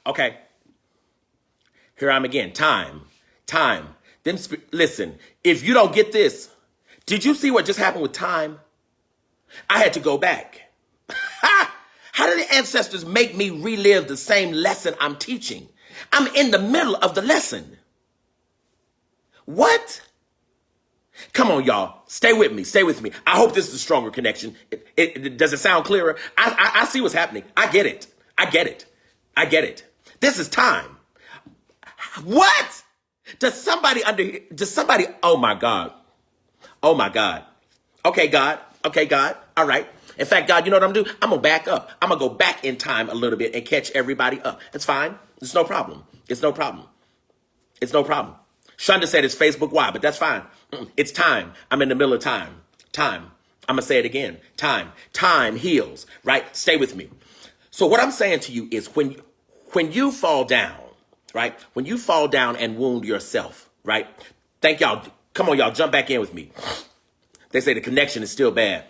Okay. Here I'm again. Time. Then listen, if you don't get this, did you see what just happened with time? I had to go back. How did the ancestors make me relive the same lesson I'm teaching? I'm in the middle of the lesson. What? Come on, y'all. Stay with me. Stay with me. I hope this is a stronger connection. Does it sound clearer? I see what's happening. I get it. This is time. What? Does somebody, oh my God. Okay, God. All right. In fact, God, you know what I'm gonna do? I'm gonna back up. I'm gonna go back in time a little bit and catch everybody up. It's fine. It's no problem. Shonda said it's Facebook why, but that's fine. It's time. I'm in the middle of time. I'm gonna say it again. Time heals, right? Stay with me. So what I'm saying to you is when you fall down, right? When you fall down and wound yourself, right? Thank y'all. Come on, y'all, jump back in with me. They say the connection is still bad.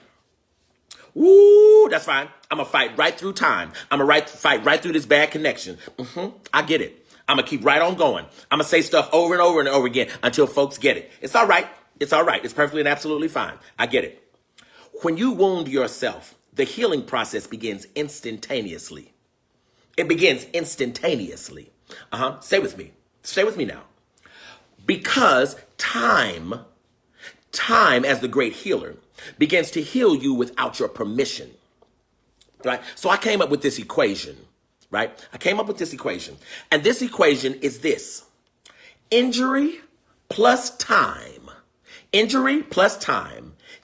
Woo, that's fine. I'm gonna fight right through time. I'm gonna fight right through this bad connection. I get it. I'm gonna keep right on going. I'm gonna say stuff over and over and over again until folks get it. It's all right. It's perfectly and absolutely fine. I get it. When you wound yourself, the healing process begins instantaneously. It begins instantaneously. Stay with me. Stay with me now. Because time as the great healer begins to heal you without your permission, right? So I came up with this equation, right? And this equation is this: injury plus time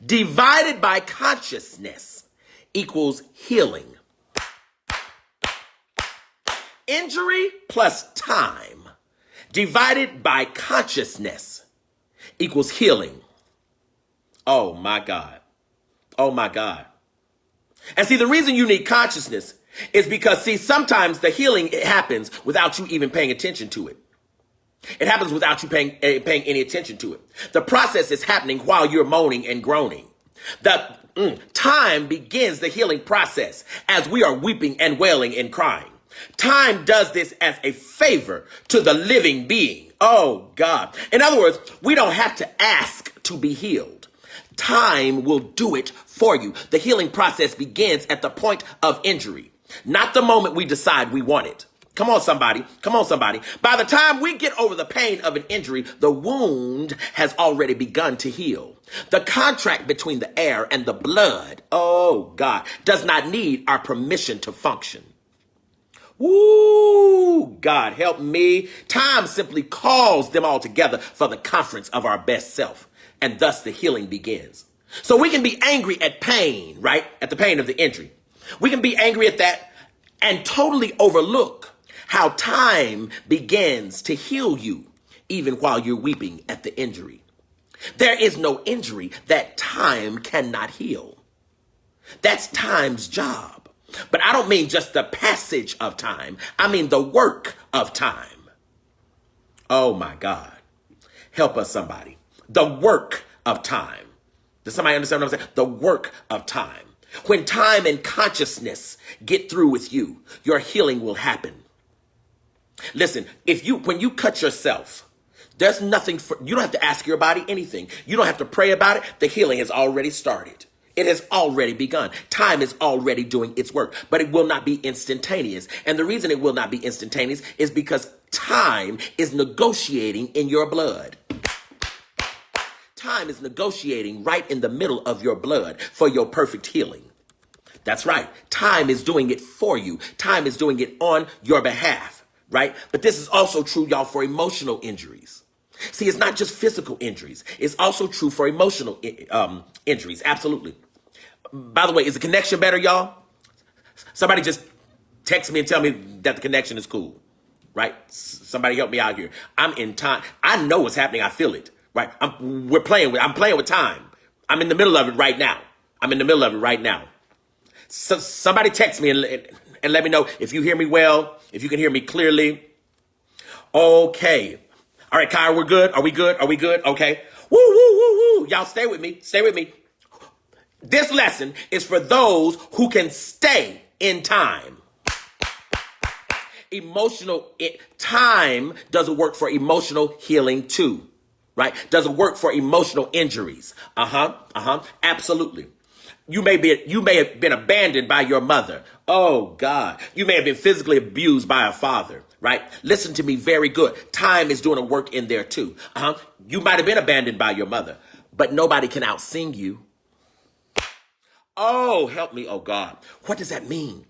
divided by consciousness equals healing. Injury plus time divided by consciousness equals healing. Oh my God. And see, the reason you need consciousness is because, see, sometimes the healing, it happens without you even paying attention to it. It happens without you paying any attention to it. The process is happening while you're moaning and groaning. Time begins the healing process as we are weeping and wailing and crying. Time does this as a favor to the living being. Oh God. In other words, we don't have to ask to be healed. Time will do it for you. The healing process begins at the point of injury, not the moment we decide we want it. Come on, somebody. By the time we get over the pain of an injury, the wound has already begun to heal. The contract between the air and the blood, oh God, does not need our permission to function. Woo, God help me. Time simply calls them all together for the conference of our best self. And thus the healing begins. So we can be angry at pain, right? At the pain of the injury. We can be angry at that and totally overlook how time begins to heal you, even while you're weeping at the injury. There is no injury that time cannot heal. That's time's job. But I don't mean just the passage of time. I mean the work of time. Oh my God. Help us, somebody. The work of time. Does somebody understand what I'm saying? The work of time. When time and consciousness get through with you, your healing will happen. Listen, when you cut yourself, there's nothing you don't have to ask your body anything. You don't have to pray about it. The healing has already started. It has already begun. Time is already doing its work, but it will not be instantaneous. And the reason it will not be instantaneous is because time is negotiating in your blood. Time is negotiating right in the middle of your blood for your perfect healing. That's right. Time is doing it for you. Time is doing it on your behalf, right? But this is also true, y'all, for emotional injuries. See, it's not just physical injuries. It's also true for emotional injuries. Absolutely. By the way, is the connection better, y'all? Somebody just text me and tell me that the connection is cool, right? Somebody help me out here. I'm in time. I know what's happening. I feel it, right? I'm playing with time. I'm in the middle of it right now. So somebody text me and let me know if you hear me well, if you can hear me clearly. Okay. All right, Kyle, we're good. Are we good? Okay. Woo, woo, woo, woo. Y'all stay with me. This lesson is for those who can stay in time. Time doesn't work for emotional healing too, right? Doesn't work for emotional injuries. Absolutely. You may have been abandoned by your mother. Oh God. You may have been physically abused by a father, right? Listen to me very good. Time is doing a work in there too. You might have been abandoned by your mother, but nobody can outsing you. Oh, help me, oh God. What does that mean?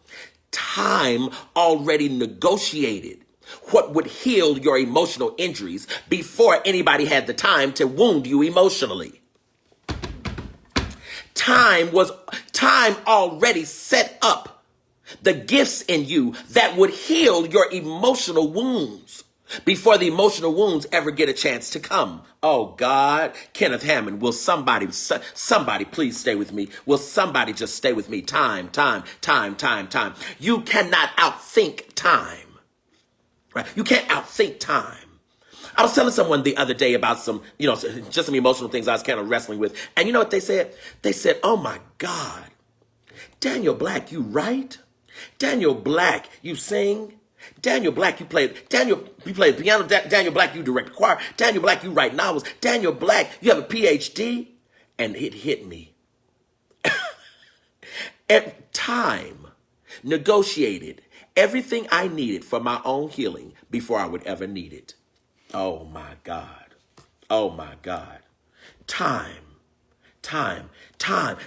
Time already negotiated what would heal your emotional injuries before anybody had the time to wound you emotionally. Time already set up the gifts in you that would heal your emotional wounds before the emotional wounds ever get a chance to come. Oh God, Kenneth Hammond, will somebody please stay with me? Will somebody just stay with me? Time. You cannot outthink time, right? You can't outthink time. I was telling someone the other day about just some emotional things I was kind of wrestling with. And you know what they said? They said, oh my God, Daniel Black, you write? Daniel Black, you sing? Daniel Black, you play the piano. Daniel Black, you direct the choir. Daniel Black, you write novels. Daniel Black, you have a PhD. And it hit me. At time, negotiated everything I needed for my own healing before I would ever need it. Oh my God. Oh my God. Time.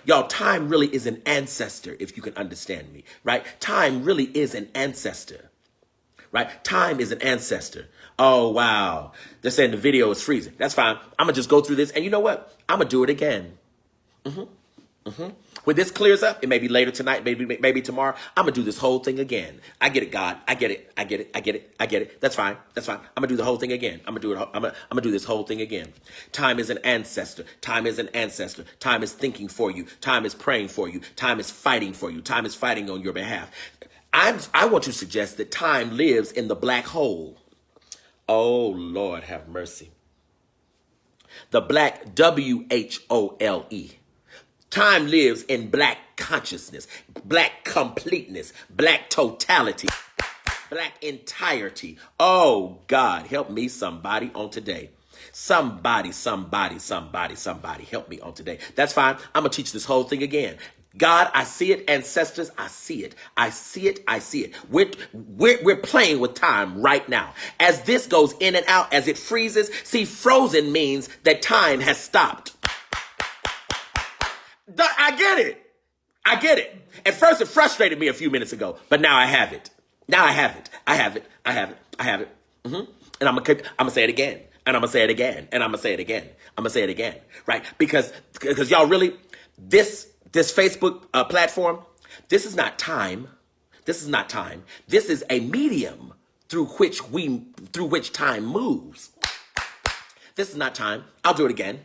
Y'all, time really is an ancestor, if you can understand me, right? Time really is an ancestor, right? Time is an ancestor. Oh, wow. They're saying the video is freezing. That's fine. I'm going to just go through this. And you know what? I'm going to do it again. When this clears up, it may be later tonight, maybe tomorrow, I'm going to do this whole thing again. I get it, God. I get it. That's fine. I'm going to do the whole thing again. I'm going to do this whole thing again. Time is an ancestor. Time is an ancestor. Time is thinking for you. Time is praying for you. Time is fighting for you. Time is fighting on your behalf. I want to suggest that time lives in the black hole. Oh, Lord, have mercy. The black WHOLE. Time lives in black consciousness, black completeness, black totality, black entirety. Oh, God, help me somebody on today. Somebody, help me on today. That's fine. I'm going to teach this whole thing again. God, I see it. Ancestors, I see it. I see it. We're playing with time right now. As this goes in and out, as it freezes, see, frozen means that time has stopped. I get it. At first, it frustrated me a few minutes ago, but now I have it. I have it. And I'm gonna say it again. And I'm gonna say it again. And I'm gonna say it again. I'm gonna say it again. Right? Because y'all really, this Facebook platform, this is not time. This is a medium through which time moves. This is not time. I'll do it again.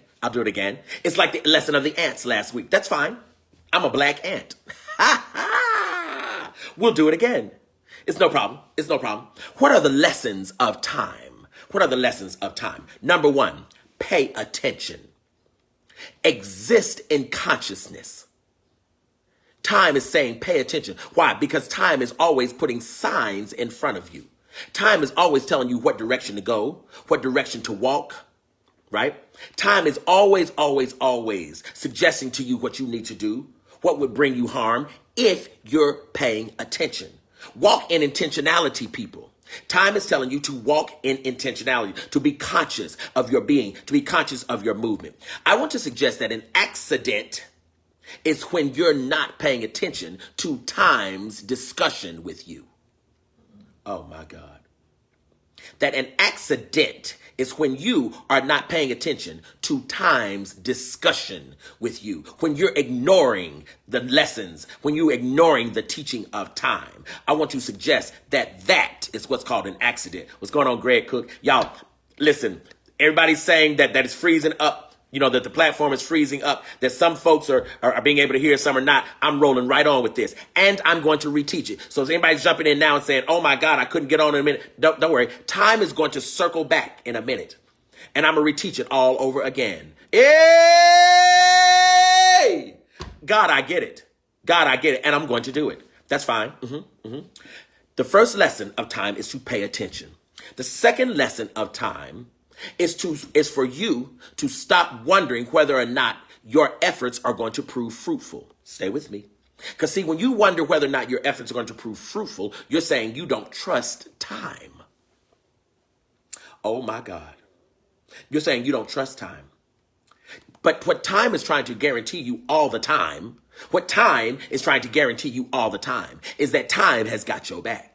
It's like the lesson of the ants last week. That's fine. I'm a black ant. We'll do it again. It's no problem. What are the lessons of time? Number one, pay attention. Exist in consciousness. Time is saying pay attention. Why? Because time is always putting signs in front of you. Time is always telling you what direction to go, what direction to walk. Right? Time is always suggesting to you what you need to do, what would bring you harm if you're paying attention. Walk in intentionality, people. Time is telling you to walk in intentionality, to be conscious of your being, to be conscious of your movement. I want to suggest that an accident is when you're not paying attention to time's discussion with you. Oh my God. That an accident is when you are not paying attention to time's discussion with you, when you're ignoring the lessons, when you're ignoring the teaching of time. I want to suggest that is what's called an accident. What's going on, Greg Cook? Y'all, listen, everybody's saying that it's freezing up. You know, that the platform is freezing up, that some folks are being able to hear, some are not. I'm rolling right on with this. And I'm going to reteach it. So if anybody's jumping in now and saying, oh my God, I couldn't get on in a minute. Don't worry. Time is going to circle back in a minute. And I'm going to reteach it all over again. Hey! God, I get it. And I'm going to do it. That's fine. The The first lesson of time is to pay attention. The second lesson of time is for you to stop wondering whether or not your efforts are going to prove fruitful. Stay with me. Because see, when you wonder whether or not your efforts are going to prove fruitful, you're saying you don't trust time. Oh my God. You're saying you don't trust time. But what time is trying to guarantee you all the time, what time is trying to guarantee you all the time is that time has got your back.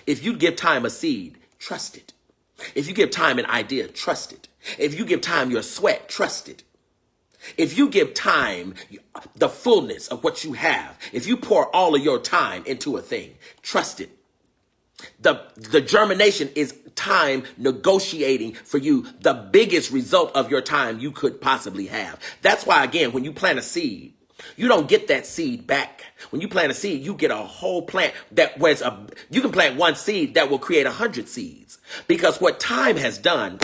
If you give time a seed, trust it. If you give time an idea, trust it. If you give time your sweat, trust it. If you give time the fullness of what you have, if you pour all of your time into a thing, trust it. The germination is time negotiating for you the biggest result of your time you could possibly have. That's why, again, when you plant a seed, you don't get that seed back. When you plant a seed, you get a whole plant you can plant one seed that will create 100 seeds. Because what time has done,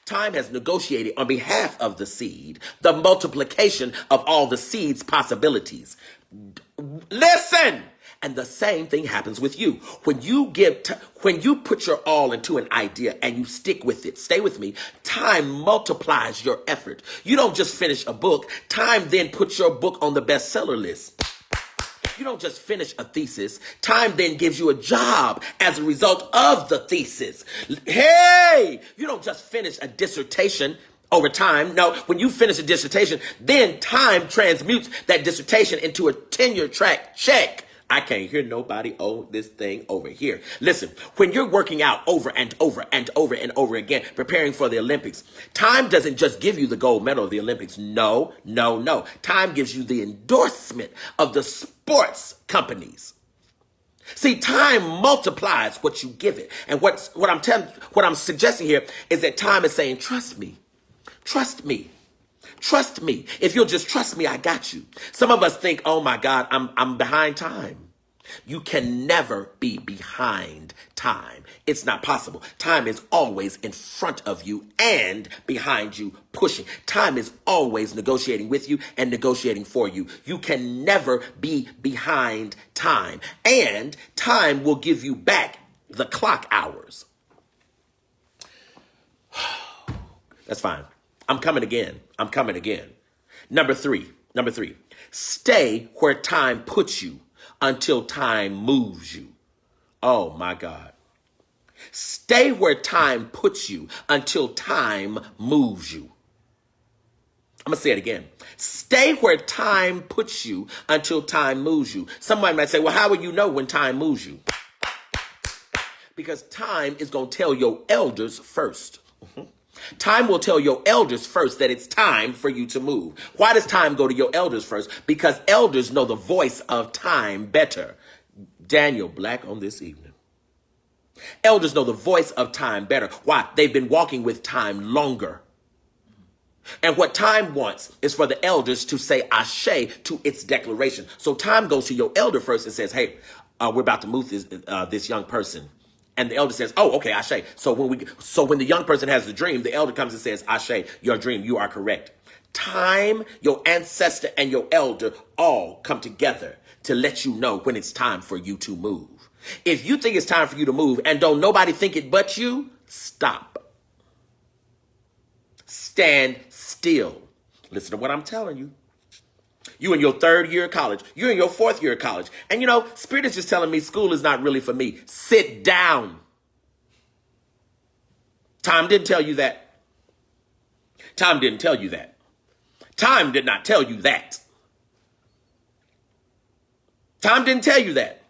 time has negotiated on behalf of the seed, the multiplication of all the seed's possibilities. Listen! And the same thing happens with you. When you put your all into an idea and you stick with it, stay with me, time multiplies your effort. You don't just finish a book. Time then puts your book on the bestseller list. You don't just finish a thesis. Time then gives you a job as a result of the thesis. Hey, you don't just finish a dissertation over time. No, when you finish a dissertation, then time transmutes that dissertation into a tenure track check. I can't hear nobody own this thing over here. Listen, when you're working out over and over and over and over again, preparing for the Olympics, time doesn't just give you the gold medal of the Olympics. No. Time gives you the endorsement of the sports companies. See, time multiplies what you give it. And what I'm suggesting here is that time is saying, trust me. Trust me. Trust me. If you'll just trust me, I got you. Some of us think, oh my God, I'm behind time. You can never be behind time. It's not possible. Time is always in front of you and behind you, pushing. Time is always negotiating with you and negotiating for you. You can never be behind time. And time will give you back the clock hours. That's fine. I'm coming again. Number three, stay where time puts you until time moves you. Oh my God. Stay where time puts you until time moves you. I'm going to say it again. Stay where time puts you until time moves you. Somebody might say, well, how will you know when time moves you? Because time is going to tell your elders first. Time will tell your elders first that it's time for you to move. Why does time go to your elders first? Because elders know the voice of time better. Daniel Black on this evening. Elders know the voice of time better. Why? They've been walking with time longer. And what time wants is for the elders to say ashe to its declaration. So time goes to your elder first and says, hey, we're about to move this young person. And the elder says, oh, okay, ashe. So when the young person has the dream, the elder comes and says, ashe, your dream, you are correct. Time, your ancestor and your elder all come together to let you know when it's time for you to move. If you think it's time for you to move and don't nobody think it but you, stop. Stand still. Listen to what I'm telling you. You in your third year of college. You're in your fourth year of college. And you know, Spirit is just telling me school is not really for me. Sit down. Time didn't tell you that. Time didn't tell you that. Time did not tell you that. Time didn't tell you that.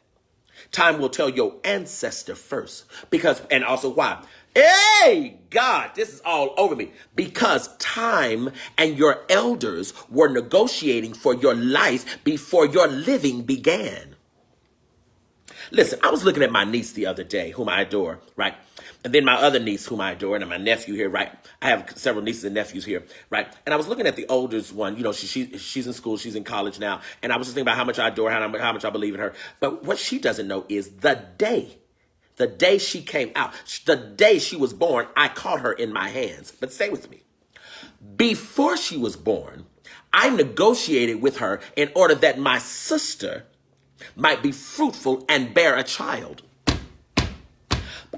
Time will tell your ancestor first. And also why? Hey, God, this is all over me. Because time and your elders were negotiating for your life before your living began. Listen, I was looking at my niece the other day, whom I adore, right? And then my other niece, whom I adore, and my nephew here, right? I have several nieces and nephews here, right? And I was looking at the oldest one. You know, she's in school. She's in college now. And I was just thinking about how much I adore her, how much I believe in her. But what she doesn't know is the day she came out, the day she was born, I caught her in my hands. But stay with me. Before she was born, I negotiated with her in order that my sister might be fruitful and bear a child.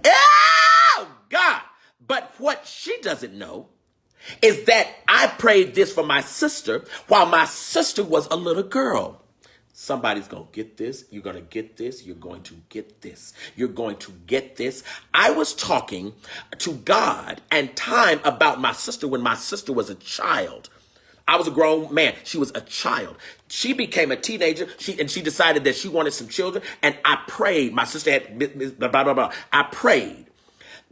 Oh, God. But what she doesn't know is that I prayed this for my sister while my sister was a little girl. Somebody's going to get this. You're going to get this. You're going to get this. You're going to get this. I was talking to God and time about my sister when my sister was a child. I was a grown man. She was a child. She became a teenager. She decided that she wanted some children. And I prayed. My sister had blah, blah, blah, blah. I prayed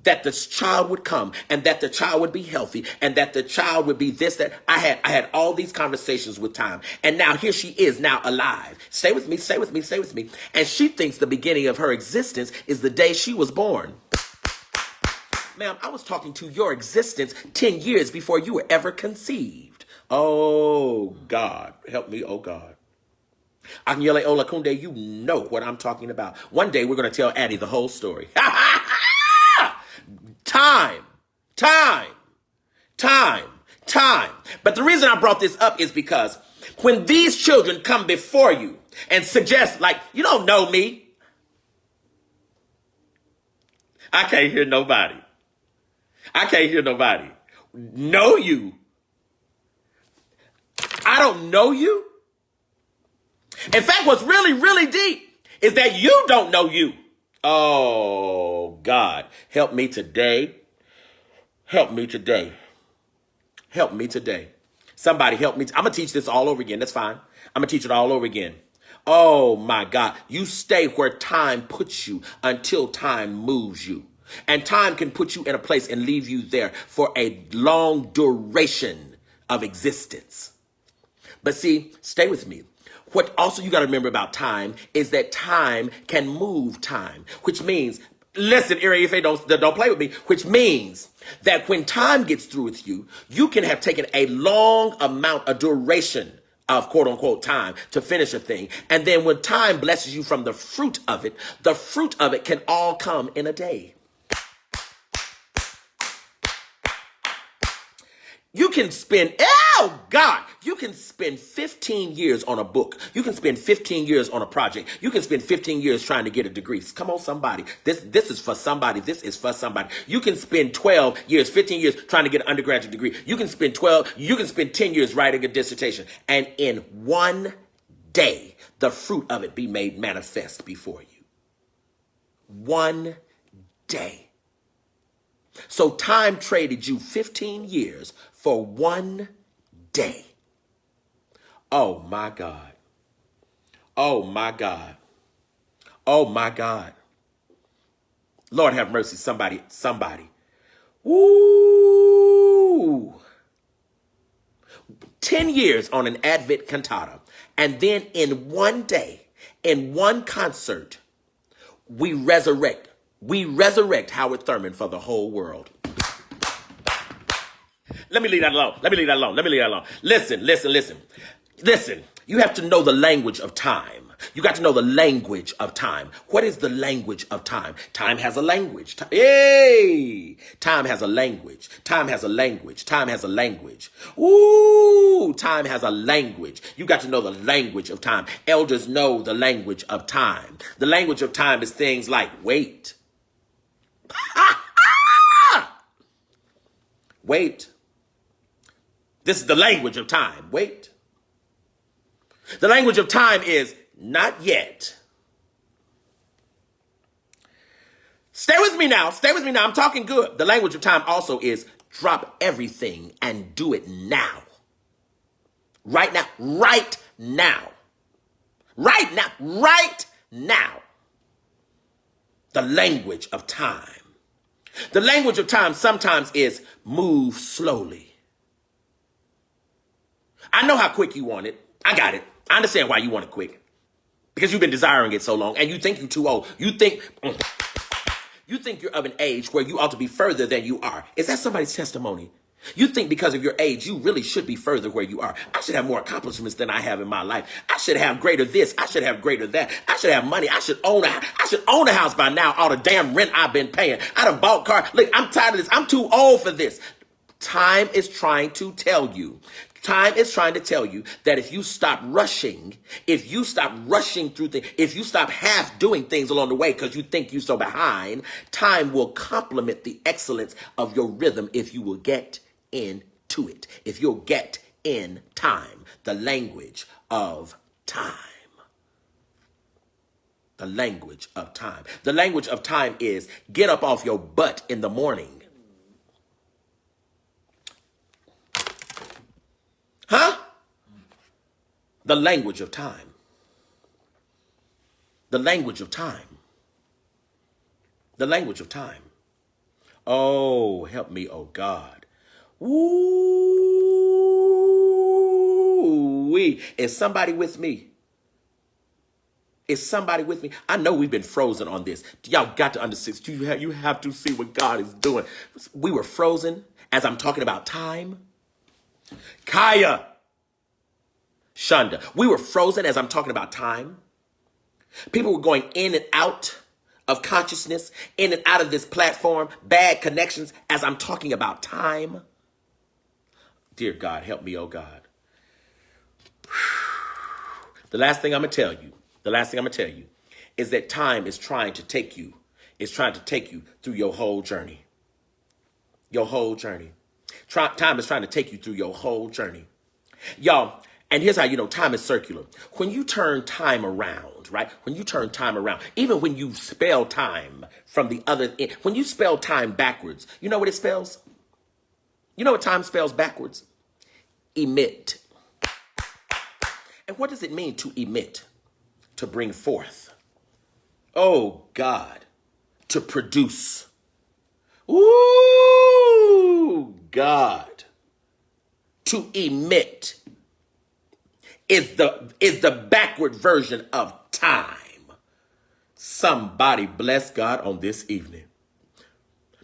that this child would come and that the child would be healthy and that the child would be this, that. I had all these conversations with time. And now here she is now alive. Stay with me, stay with me, stay with me. And she thinks the beginning of her existence is the day she was born. Ma'am, I was talking to your existence 10 years before you were ever conceived. Oh, God. Help me, oh, God. Akanyele Olakunde, you know what I'm talking about. One day we're going to tell Addie the whole story. Time. But the reason I brought this up is because when these children come before you and suggest, like, you don't know me. I can't hear nobody. Know you. I don't know you. In fact, what's really, really deep is that you don't know you. Oh, God, help me today. Help me today. Help me today. Somebody help me. I'm going to teach this all over again. That's fine. I'm going to teach it all over again. Oh, my God. You stay where time puts you until time moves you. And time can put you in a place and leave you there for a long duration of existence. But see, stay with me. What also you got to remember about time is that time can move time, which means, listen, if they don't play with me, which means that when time gets through with you, you can have taken a long amount, a duration of quote unquote time to finish a thing. And then when time blesses you from the fruit of it can all come in a day. You can spend, oh God, you can spend 15 years on a book. You can spend 15 years on a project. You can spend 15 years trying to get a degree. Come on, somebody. This is for somebody. This is for somebody. You can spend 12 years, 15 years trying to get an undergraduate degree. You can spend 10 years writing a dissertation. And in one day, the fruit of it be made manifest before you. One day. So time traded you 15 years for one day. Oh, my God. Oh, my God. Oh, my God. Lord have mercy, somebody. Ooh. 10 years on an Advent cantata. And then in one day, in one concert, we resurrect Howard Thurman for the whole world. Let me leave that alone. Listen. You have to know the language of time. You got to know the language of time. What is the language of time? Time has a language. Hey! Time has a language. Time has a language. Ooh, time has a language. You got to know the language of time. Elders know the language of time. The language of time is things like wait. Wait. This is the language of time. Wait. The language of time is not yet. Stay with me now. I'm talking good. The language of time also is drop everything and do it now. Right now. The language of time. The language of time sometimes is move slowly. I know how quick you want it. I got it. I understand why you want it quick. Because you've been desiring it so long and you think you're too old. You think you're of an age where you ought to be further than you are. Is that somebody's testimony? You think because of your age, you really should be further where you are. I should have more accomplishments than I have in my life. I should have greater this. I should have greater that. I should have money. I should own a house by now. All the damn rent I've been paying. I done bought car. Look, I'm tired of this. I'm too old for this. Time is trying to tell you. Time is trying to tell you that if you stop rushing, through things, if you stop half doing things along the way because you think you're so behind, time will complement the excellence of your rhythm if you will get into it. If you'll get in time, the language of time. The language of time. The language of time is get up off your butt in the morning. Huh? The language of time. The language of time. The language of time. Oh, help me, oh God. Ooh-wee. Is somebody with me? Is somebody with me? I know we've been frozen on this. Y'all got to understand. You have to see what God is doing. We were frozen as I'm talking about time. Kaya. Shonda. We were frozen as I'm talking about time. People were going in and out of consciousness, in and out of this platform, bad connections as I'm talking about time. Dear God, help me, oh God. The last thing I'm going to tell you is that time is trying to take you through your whole journey. Your whole journey. Time is trying to take you through your whole journey. Y'all, and here's how you know time is circular. When you turn time around, right? When you turn time around, even when you spell time from the other end, when you spell time backwards, you know what it spells? You know what time spells backwards? Emit. And what does it mean to emit? To bring forth. Oh, God. To produce. Ooh, God. To emit is the backward version of time. Somebody bless God on this evening.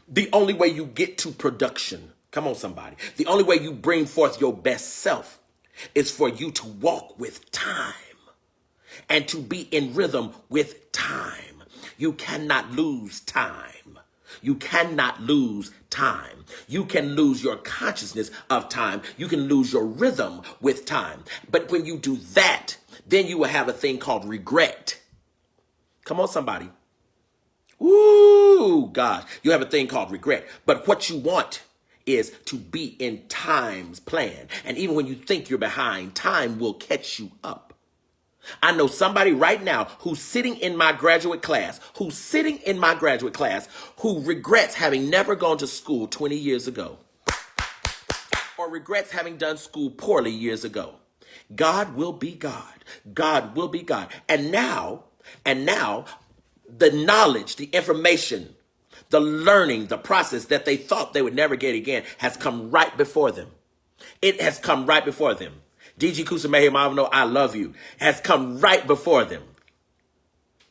The only way you get to production, come on somebody, the only way you bring forth your best self is for you to walk with time and to be in rhythm with time. You cannot lose time. You cannot lose time. You can lose your consciousness of time. You can lose your rhythm with time. But when you do that, then you will have a thing called regret. Come on, somebody. Ooh, gosh. You have a thing called regret. But what you want is to be in time's plan. And even when you think you're behind, time will catch you up. I know somebody right now who's sitting in my graduate class, who regrets having never gone to school 20 years ago, or regrets having done school poorly years ago. God will be God. God will be God. And now, the knowledge, the information, the learning, the process that they thought they would never get again has come right before them. It has come right before them. DG Kusamehe Mavno, I love you, has come right before them.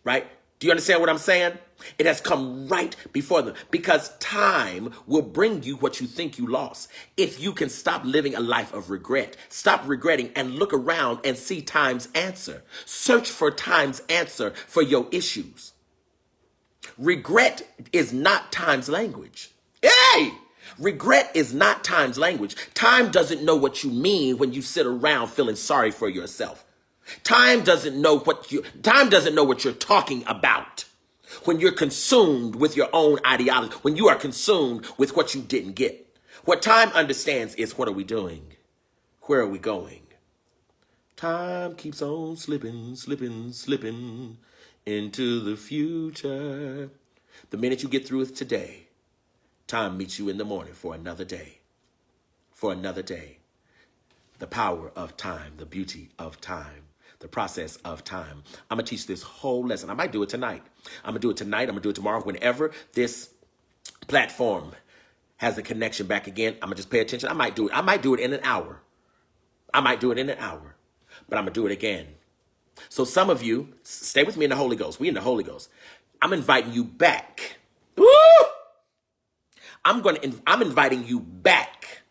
Right? Do you understand what I'm saying? It has come right before them because time will bring you what you think you lost. If you can stop living a life of regret, stop regretting and look around and see time's answer. Search for time's answer for your issues. Regret is not time's language. Hey! Regret is not time's language. Time doesn't know what you mean when you sit around feeling sorry for yourself. Time doesn't know what you're talking about when you're consumed with your own ideology, when you are consumed with what you didn't get. What time understands is, what are we doing? Where are we going? Time keeps on slipping, slipping, slipping into the future. The minute you get through with today, time meets you in the morning for another day. For another day. The power of time, the beauty of time, the process of time. I'm going to teach this whole lesson. I might do it tonight. I'm going to do it tonight. I'm going to do it tomorrow. Whenever this platform has a connection back again, I'm going to just pay attention. I might do it in an hour. But I'm going to do it again. So some of you, stay with me in the Holy Ghost. We in the Holy Ghost. I'm inviting you back. Woo! I'm inviting you back.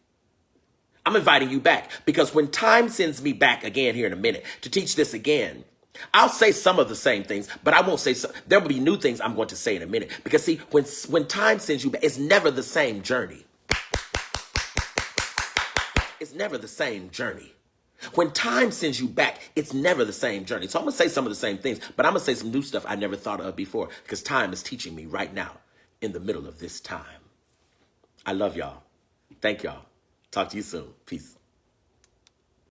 I'm inviting you back because when time sends me back again here in a minute to teach this again, I'll say some of the same things, but I won't say so. There will be new things I'm going to say in a minute because see, when time sends you back, it's never the same journey. it's never the same journey. When time sends you back, it's never the same journey. So I'm going to say some of the same things, but I'm going to say some new stuff I never thought of before because time is teaching me right now in the middle of this time. I love y'all. Thank y'all. Talk to you soon. Peace.